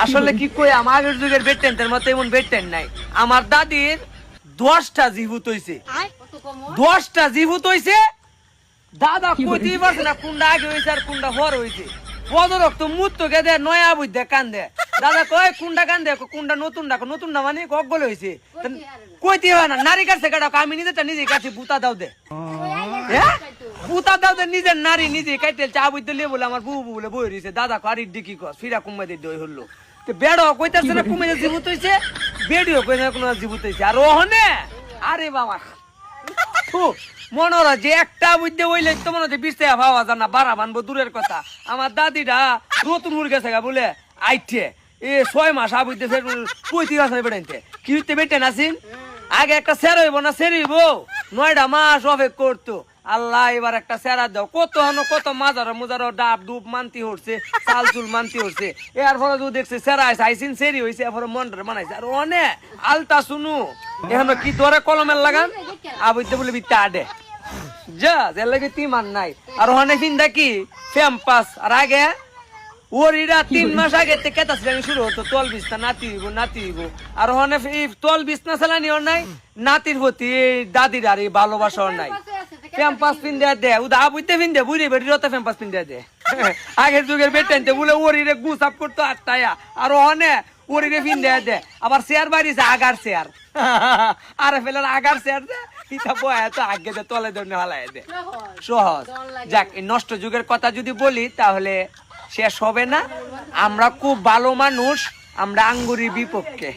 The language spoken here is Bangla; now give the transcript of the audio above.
আসলে কি কই আমার আগের যুগের বেড টেন্টের মতো এমন বেড টেন্ট নাই। আমার দাদির 10টা জীবুত হইছে, 10টা জীবুত হইছে। দাদা কইতেই পারছে না কোনটা আগে হইছে আর কোনটা পরে হইছে। পদরক্ত মুত্ত গেদে নয়া বুঝতে কান্দে। দাদা কয় কোনটা কান্দে, কোনটা নতুনটা, নতুনটা মানে গগল হইছে। কইতে হয় না, নারী কাছে কাটা, আমি নিজেটা নিজে কাছে বুতা দাও দে, বুতা দাও দে, নিজের নারী নিজে কাইতে চা বুঝতে লিয়ে বলে আমার বউ বলে বই রইছে। দাদা কারি ডিকি কস ফিরা কুমাই দিয়ে দই হলো। তো বেড়ো কইতাছে না কুমাই জীবুত হইছে, বেড়িও কই না কোন জীবুত হইছে। আর ওহনে আরে বাবা মনে হয় যে একটা বুঝতে হইলে তো মনে হচ্ছে 20 টাকা পাওয়া যায় না, বাড়া বানবো দূরের কথা। আমার দাদিটা নতুন মুরগা থেকে বলে আইটে 6 মাস আবুইতেছে 35 মাস বেড়াইতে কি হইতে বেটেন আসিন। আগে একটা সের হইব না, সের হইব 9টা মাস অপেক্ষা করতো। আল্লাহ এবার একটা সেরা দাও, কত হনো কত মাজার মুজার ডাব ডুব মানতি হচ্ছে, চাল চুল মানতি হচ্ছে। এর ফলে যদি দেখছে সেরা আছে আইসিন সেরি হয়েছে, এরপরে মন্ডরে বানাইছে। আর অনেক আলতা শুনু এখন কি ধরে কলমের লাগান আবুইতে বলে বিত্তা আডে যা এর লাগে তিমান নাই। আর ওখানে ফিন্দা কি ফ্যাম্পাস। আর আগে ওরিরা 3 মাস আগে থেকে কেতাসলামি শুরু হতো, তল বিছনা নাতি হইব নাতি হইব। আর ওখানে তল বিছনা চালানিও নাই, নাতির প্রতি দাদির আর ভালোবাসাও নাই। ফ্যাম্পাস পিন্দা দে উদা আবুইতে পিন্দে বুড়ি বেড়ি রতে ফ্যাম্পাস পিন্দা দে। আগের যুগের বেটেনতে বলে ওরিরে গুসাপ করতো আটটায়া। আর ওখানে ওরিরে পিন্দা দে আবার চেয়ার বাড়িছে আগার চেয়ার। আরে ফেলার আগার চেয়ার দে ইটা বয়া তো আগে দে তলে ধরে হালাই দে, সহজ। যাক এই নষ্ট যুগের কথা যদি বলি তাহলে শেষ হবে না। আমরা খুব ভালো মানুষ, আমরা আঙ্গুরির বিপক্ষে।